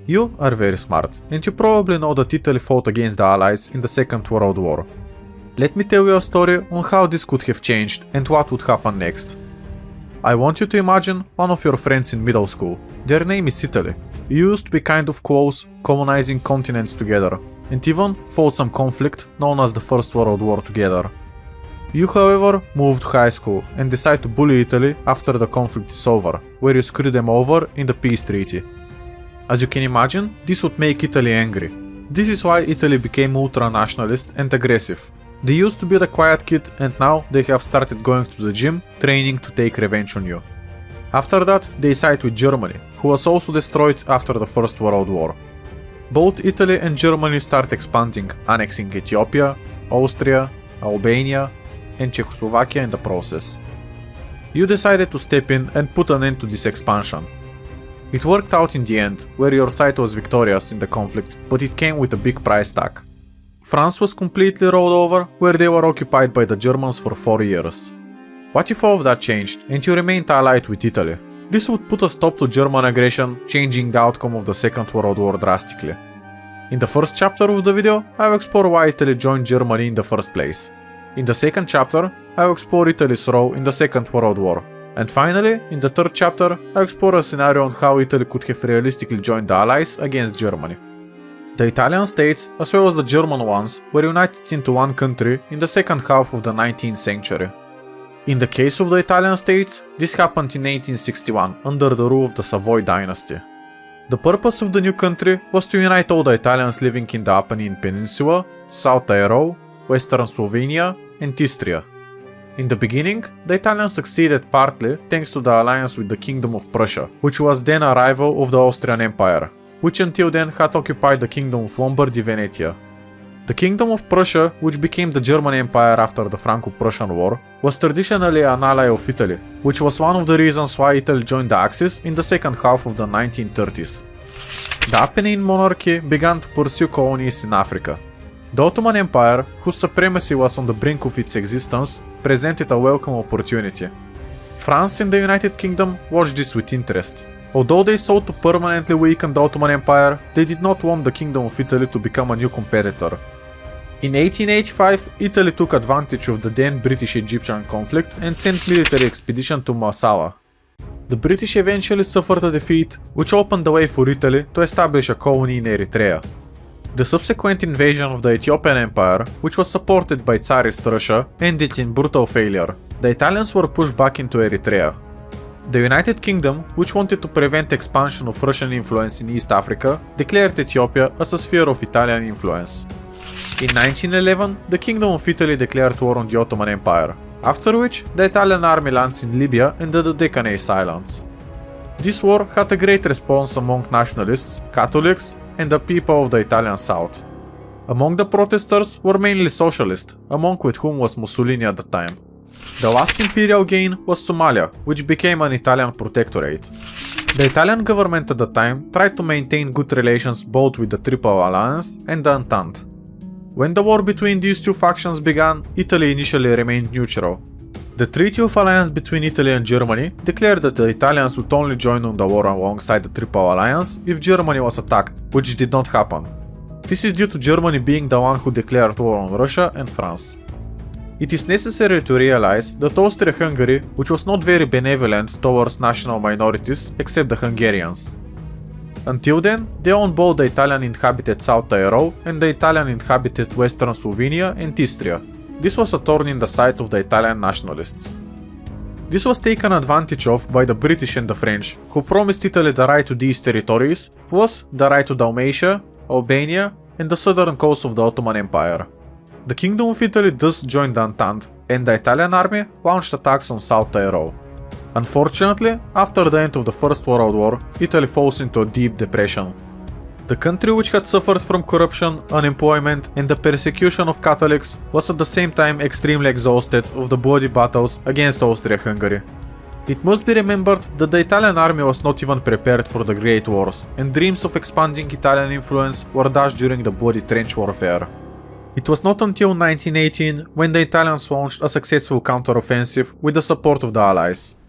You are very smart, and you probably know that Italy fought against the Allies in the Second World War. Let me tell you a story on how this could have changed and what would happen next. I want you to imagine one of your friends in middle school. Their name is Italy. You used to be kind of close, colonizing continents together, and even fought some conflict known as the First World War together. You, however, moved to high school and decide to bully Italy after the conflict is over, where you screw them over in the peace treaty. As you can imagine, this would make Italy angry. This is why Italy became ultra-nationalist and aggressive. They used to be the quiet kid, and now they have started going to the gym, training to take revenge on you. After that, they side with Germany, who was also destroyed after the First World War. Both Italy and Germany start expanding, annexing Ethiopia, Austria, Albania, and Czechoslovakia in the process. You decided to step in and put an end to this expansion. It worked out in the end, where your side was victorious in the conflict, but it came with a big price tag. France was completely rolled over, where they were occupied by the Germans for 4 years. What if all of that changed, and you remained allied with Italy? This would put a stop to German aggression, changing the outcome of the Second World War drastically. In the first chapter of the video, I will explore why Italy joined Germany in the first place. In the second chapter, I will explore Italy's role in the Second World War. And finally, in the third chapter, I will explore a scenario on how Italy could have realistically joined the Allies against Germany. The Italian states, as well as the German ones, were united into one country in the second half of the 19th century. In the case of the Italian states, this happened in 1861 under the rule of the Savoy dynasty. The purpose of the new country was to unite all the Italians living in the Apennine Peninsula, South Tyrol, Western Slovenia, and Istria. In the beginning, the Italians succeeded partly thanks to the alliance with the Kingdom of Prussia, which was then a rival of the Austrian Empire, which until then had occupied the Kingdom of Lombardy Venetia. The Kingdom of Prussia, which became the German Empire after the Franco-Prussian War, was traditionally an ally of Italy, which was one of the reasons why Italy joined the Axis in the second half of the 1930s. The Apennine monarchy began to pursue colonies in Africa. The Ottoman Empire, whose supremacy was on the brink of its existence, presented a welcome opportunity. France and the United Kingdom watched this with interest. Although they sought to permanently weaken the Ottoman Empire, they did not want the Kingdom of Italy to become a new competitor. In 1885, Italy took advantage of the then British-Egyptian conflict and sent military expedition to Massawa. The British eventually suffered a defeat, which opened the way for Italy to establish a colony in Eritrea. The subsequent invasion of the Ethiopian Empire, which was supported by Tsarist Russia, ended in brutal failure. The Italians were pushed back into Eritrea. The United Kingdom, which wanted to prevent expansion of Russian influence in East Africa, declared Ethiopia as a sphere of Italian influence. In 1911, the Kingdom of Italy declared war on the Ottoman Empire, after which the Italian army lands in Libya and the Dodecanese Islands. This war had a great response among nationalists, Catholics, and the people of the Italian South. Among the protesters were mainly socialists, among with whom was Mussolini at the time. The last imperial gain was Somalia, which became an Italian protectorate. The Italian government at the time tried to maintain good relations both with the Triple Alliance and the Entente. When the war between these two factions began, Italy initially remained neutral. The Treaty of Alliance between Italy and Germany declared that the Italians would only join on the war alongside the Triple Alliance if Germany was attacked, which did not happen. This is due to Germany being the one who declared war on Russia and France. It is necessary to realize that Austria-Hungary, which was not very benevolent towards national minorities except the Hungarians. Until then, they owned both the Italian-inhabited South Tyrol and the Italian-inhabited Western Slovenia and Istria. This was a thorn in the side of the Italian nationalists. This was taken advantage of by the British and the French, who promised Italy the right to these territories, plus the right to Dalmatia, Albania, and the southern coast of the Ottoman Empire. The Kingdom of Italy thus joined the Entente, and the Italian army launched attacks on South Tyrol. Unfortunately, after the end of the First World War, Italy falls into a deep depression. The country, which had suffered from corruption, unemployment, and the persecution of Catholics, was at the same time extremely exhausted of the bloody battles against Austria-Hungary. It must be remembered that the Italian army was not even prepared for the Great Wars, and dreams of expanding Italian influence were dashed during the bloody trench warfare. It was not until 1918 when the Italians launched a successful counter-offensive with the support of the Allies.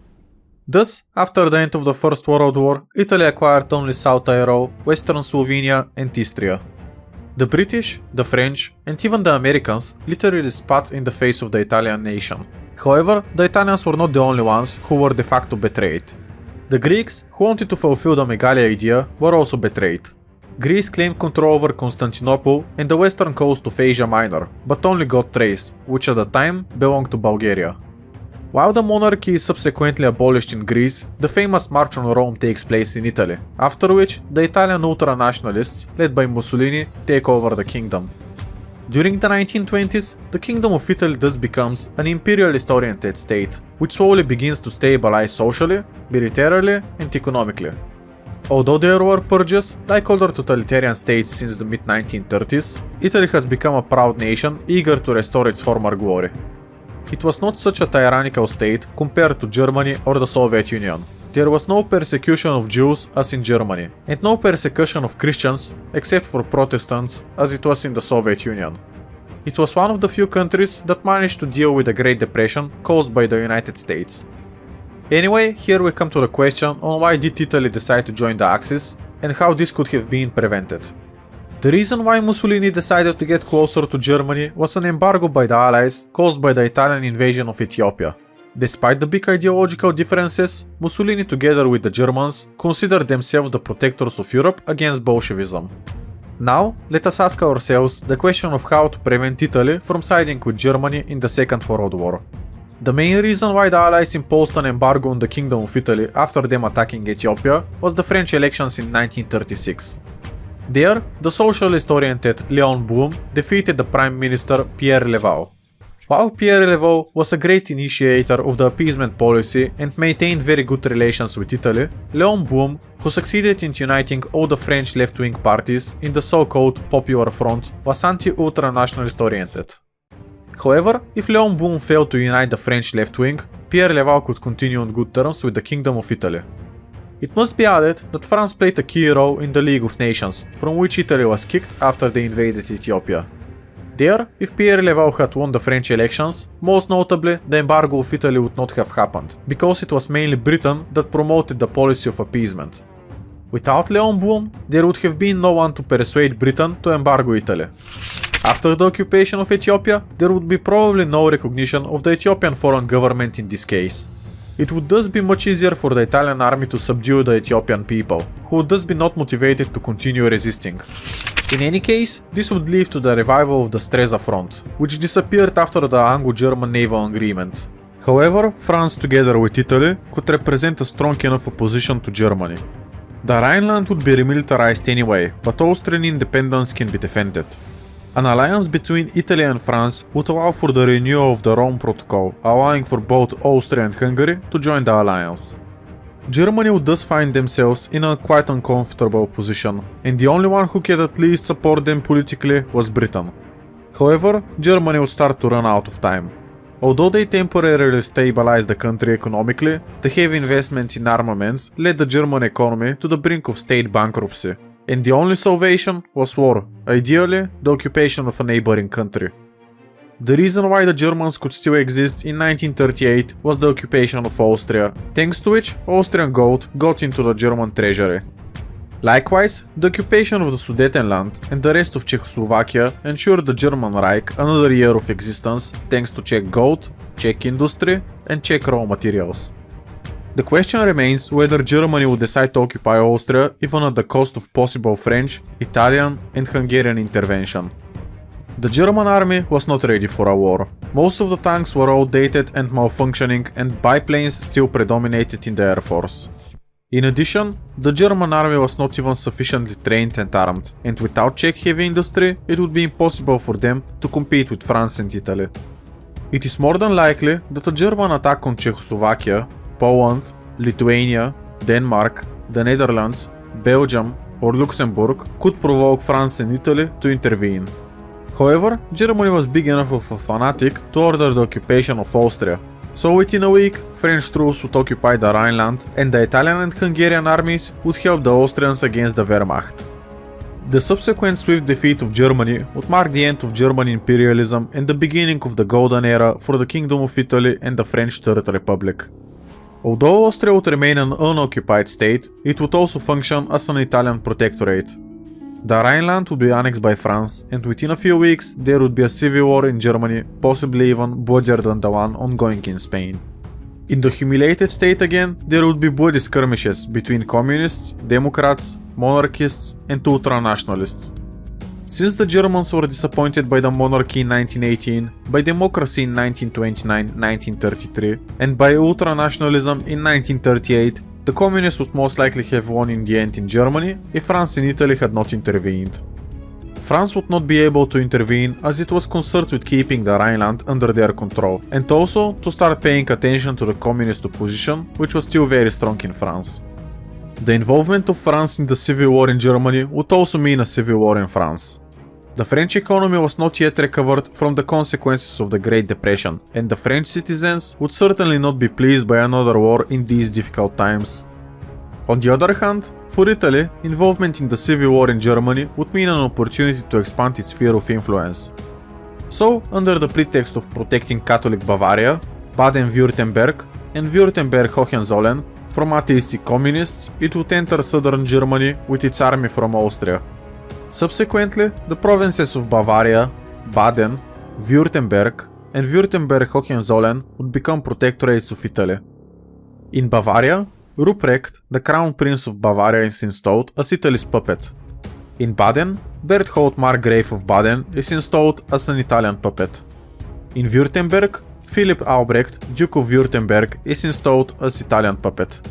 Thus, after the end of the First World War, Italy acquired only South Tyrol, Western Slovenia and Istria. The British, the French, and even the Americans literally spat in the face of the Italian nation. However, the Italians were not the only ones who were de facto betrayed. The Greeks, who wanted to fulfill the Megali idea, were also betrayed. Greece claimed control over Constantinople and the western coast of Asia Minor, but only got Thrace, which at the time belonged to Bulgaria. While the monarchy is subsequently abolished in Greece, the famous March on Rome takes place in Italy, after which the Italian ultra-nationalists, led by Mussolini, take over the kingdom. During the 1920s, the Kingdom of Italy thus becomes an imperialist-oriented state, which slowly begins to stabilize socially, militarily, and economically. Although there were purges, like other totalitarian states since the mid-1930s, Italy has become a proud nation eager to restore its former glory. It was not such a tyrannical state compared to Germany or the Soviet Union. There was no persecution of Jews as in Germany, and no persecution of Christians except for Protestants as it was in the Soviet Union. It was one of the few countries that managed to deal with the Great Depression caused by the United States. Anyway, here we come to the question on why did Italy decide to join the Axis and how this could have been prevented. The reason why Mussolini decided to get closer to Germany was an embargo by the Allies caused by the Italian invasion of Ethiopia. Despite the big ideological differences, Mussolini together with the Germans considered themselves the protectors of Europe against Bolshevism. Now, let us ask ourselves the question of how to prevent Italy from siding with Germany in the Second World War. The main reason why the Allies imposed an embargo on the Kingdom of Italy after them attacking Ethiopia was the French elections in 1936. There, the socialist-oriented Léon Blum defeated the Prime Minister Pierre Leval. While Pierre Leval was a great initiator of the appeasement policy and maintained very good relations with Italy, Léon Blum, who succeeded in uniting all the French left-wing parties in the so-called Popular Front, was anti-ultra-nationalist oriented. However, if Léon Blum failed to unite the French left-wing, Pierre Leval could continue on good terms with the Kingdom of Italy. It must be added that France played a key role in the League of Nations, from which Italy was kicked after they invaded Ethiopia. There, if Pierre Leval had won the French elections, most notably the embargo of Italy would not have happened, because it was mainly Britain that promoted the policy of appeasement. Without Léon Blum, there would have been no one to persuade Britain to embargo Italy. After the occupation of Ethiopia, there would be probably no recognition of the Ethiopian foreign government in this case. It would thus be much easier for the Italian army to subdue the Ethiopian people, who would thus be not motivated to continue resisting. In any case, this would lead to the revival of the Stresa front, which disappeared after the Anglo-German naval agreement. However, France together with Italy could represent a strong enough opposition to Germany. The Rhineland would be remilitarized anyway, but Austrian independence can be defended. An alliance between Italy and France would allow for the renewal of the Rome Protocol, allowing for both Austria and Hungary to join the alliance. Germany would thus find themselves in a quite uncomfortable position, and the only one who could at least support them politically was Britain. However, Germany would start to run out of time. Although they temporarily stabilized the country economically, the heavy investment in armaments led the German economy to the brink of state bankruptcy. And the only salvation was war, ideally the occupation of a neighboring country. The reason why the Germans could still exist in 1938 was the occupation of Austria, thanks to which Austrian gold got into the German treasury. Likewise, the occupation of the Sudetenland and the rest of Czechoslovakia ensured the German Reich another year of existence thanks to Czech gold, Czech industry and Czech raw materials. The question remains whether Germany would decide to occupy Austria even at the cost of possible French, Italian and Hungarian intervention. The German army was not ready for a war. Most of the tanks were outdated and malfunctioning, and biplanes still predominated in the air force. In addition, the German army was not even sufficiently trained and armed, and without Czech heavy industry, it would be impossible for them to compete with France and Italy. It is more than likely that a German attack on Czechoslovakia, Poland, Lithuania, Denmark, the Netherlands, Belgium or Luxembourg could provoke France and Italy to intervene. However, Germany was big enough of a fanatic to order the occupation of Austria, so within a week French troops would occupy the Rhineland and the Italian and Hungarian armies would help the Austrians against the Wehrmacht. The subsequent swift defeat of Germany would mark the end of German imperialism and the beginning of the golden era for the Kingdom of Italy and the French Third Republic. Although Austria would remain an unoccupied state, it would also function as an Italian protectorate. The Rhineland would be annexed by France, and within a few weeks there would be a civil war in Germany, possibly even bloodier than the one ongoing in Spain. In the humiliated state again, there would be bloody skirmishes between communists, democrats, monarchists and ultranationalists. Since the Germans were disappointed by the monarchy in 1918, by democracy in 1929-1933 and by ultranationalism in 1938, the communists would most likely have won in the end in Germany if France and Italy had not intervened. France would not be able to intervene as it was concerned with keeping the Rhineland under their control, and also to start paying attention to the communist opposition, which was still very strong in France. The involvement of France in the civil war in Germany would also mean a civil war in France. The French economy was not yet recovered from the consequences of the Great Depression, and the French citizens would certainly not be pleased by another war in these difficult times. On the other hand, for Italy, involvement in the civil war in Germany would mean an opportunity to expand its sphere of influence. So, under the pretext of protecting Catholic Bavaria, Baden-Württemberg and Württemberg-Hohenzollern from atheistic communists, it would enter southern Germany with its army from Austria. Subsequently, the provinces of Bavaria, Baden, Württemberg and Württemberg-Hohenzollern would become protectorates of Italy. In Bavaria, Ruprecht, the crown prince of Bavaria, is installed as Italy's puppet. In Baden, Berthold Margrave of Baden is installed as an Italian puppet. In Württemberg, Philip Albrecht, Duke of Württemberg, is installed as Italian puppet.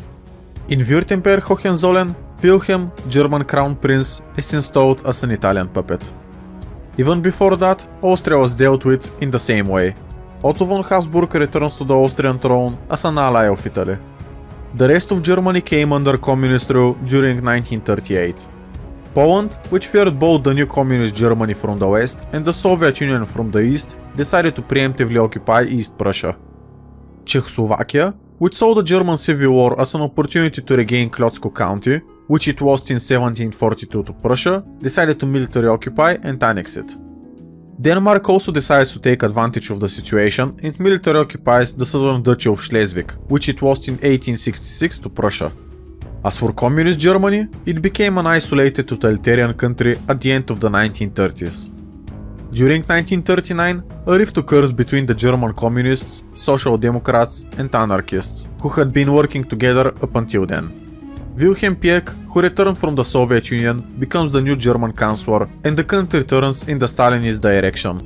In Württemberg-Hohenzollern, Wilhelm, German crown prince, is installed as an Italian puppet. Even before that, Austria was dealt with in the same way. Otto von Habsburg returns to the Austrian throne as an ally of Italy. The rest of Germany came under communist rule during 1938. Poland, which feared both the new communist Germany from the west and the Soviet Union from the east, decided to preemptively occupy East Prussia. Czechoslovakia, which saw the German Civil War as an opportunity to regain Klotzko County, which it lost in 1742 to Prussia, decided to military occupy and annex it. Denmark also decides to take advantage of the situation and military occupies the southern Duchy of Schleswig, which it lost in 1866 to Prussia. As for Communist Germany, it became an isolated totalitarian country at the end of the 1930s. During 1939, a rift occurs between the German communists, social democrats and anarchists, who had been working together up until then. Wilhelm Pieck, who returned from the Soviet Union, becomes the new German Chancellor and the country turns in the Stalinist direction.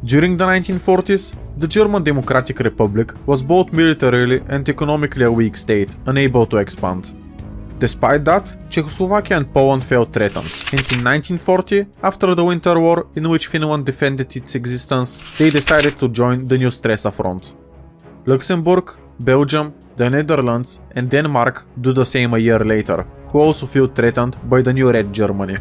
During the 1940s, the German Democratic Republic was both militarily and economically a weak state, unable to expand. Despite that, Czechoslovakia and Poland felt threatened, and in 1940, after the Winter War in which Finland defended its existence, they decided to join the new Stresa front. Luxembourg, Belgium, the Netherlands and Denmark do the same a year later, who also feel threatened by the new Red Germany.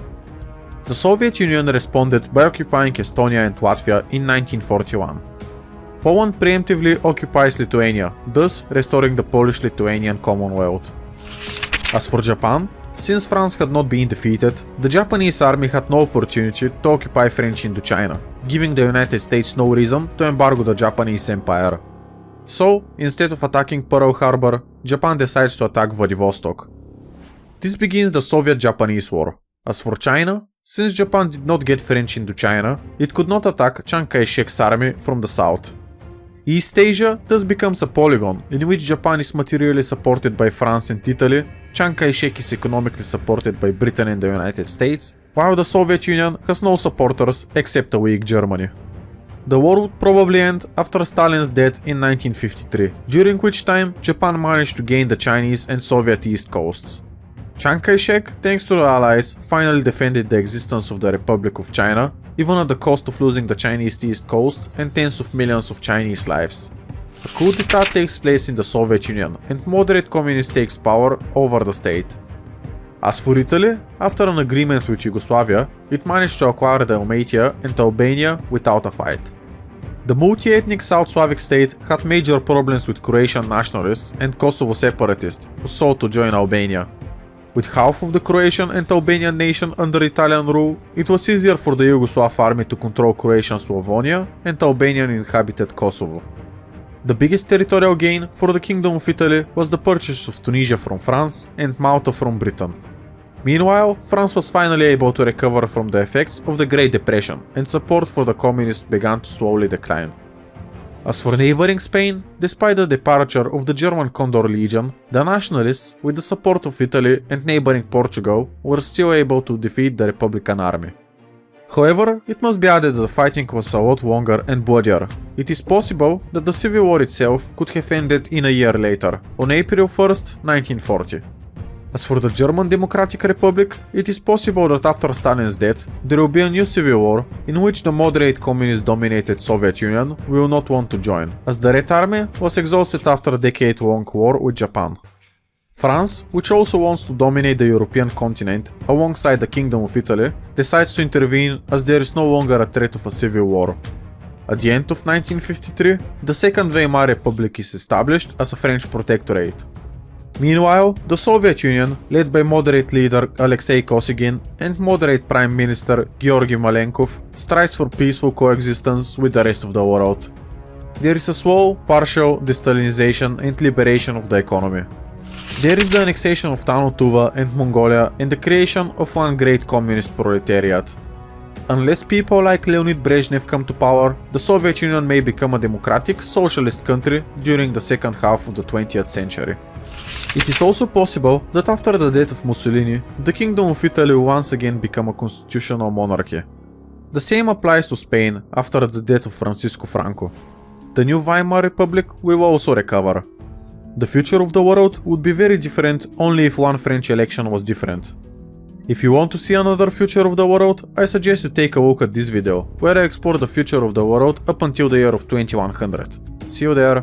The Soviet Union responded by occupying Estonia and Latvia in 1941. Poland preemptively occupies Lithuania, thus restoring the Polish-Lithuanian Commonwealth. As for Japan, since France had not been defeated, the Japanese army had no opportunity to occupy French Indochina, giving the United States no reason to embargo the Japanese Empire. So, instead of attacking Pearl Harbor, Japan decides to attack Vladivostok. This begins the Soviet-Japanese War. As for China, since Japan did not get French Indochina, it could not attack Chiang Kai-shek's army from the south. East Asia thus becomes a polygon in which Japan is materially supported by France and Italy, Chiang Kai-shek is economically supported by Britain and the United States, while the Soviet Union has no supporters except a weak Germany. The war would probably end after Stalin's death in 1953, during which time Japan managed to gain the Chinese and Soviet east coasts. Chiang Kai-shek, thanks to the Allies, finally defended the existence of the Republic of China, even at the cost of losing the Chinese east coast and tens of millions of Chinese lives. A coup d'etat takes place in the Soviet Union and moderate communist takes power over the state. As for Italy, after an agreement with Yugoslavia, it managed to acquire Dalmatia and Albania without a fight. The multi-ethnic South Slavic state had major problems with Croatian nationalists and Kosovo separatists who sought to join Albania. With half of the Croatian and Albanian nation under Italian rule, it was easier for the Yugoslav army to control Croatian Slavonia and Albanian inhabited Kosovo. The biggest territorial gain for the Kingdom of Italy was the purchase of Tunisia from France and Malta from Britain. Meanwhile, France was finally able to recover from the effects of the Great Depression, and support for the communists began to slowly decline. As for neighboring Spain, despite the departure of the German Condor Legion, the nationalists, with the support of Italy and neighboring Portugal, were still able to defeat the Republican army. However, it must be added that the fighting was a lot longer and bloodier. It is possible that the civil war itself could have ended in a year later, on April 1st, 1940. As for the German Democratic Republic, it is possible that after Stalin's death, there will be a new civil war in which the moderate communist-dominated Soviet Union will not want to join, as the Red Army was exhausted after a decade-long war with Japan. France, which also wants to dominate the European continent alongside the Kingdom of Italy, decides to intervene as there is no longer a threat of a civil war. At the end of 1953, the Second Weimar Republic is established as a French protectorate. Meanwhile, the Soviet Union, led by moderate leader Alexei Kosygin and moderate Prime Minister Georgy Malenkov, strives for peaceful coexistence with the rest of the world. There is a slow, partial de-Stalinization and liberation of the economy. There is the annexation of Tano Tuva and Mongolia and the creation of one great communist proletariat. Unless people like Leonid Brezhnev come to power, the Soviet Union may become a democratic, socialist country during the second half of the 20th century. It is also possible that after the death of Mussolini, the Kingdom of Italy will once again become a constitutional monarchy. The same applies to Spain after the death of Francisco Franco. The new Weimar Republic will also recover. The future of the world would be very different only if one French election was different. If you want to see another future of the world, I suggest you take a look at this video, where I explore the future of the world up until the year of 2100. See you there!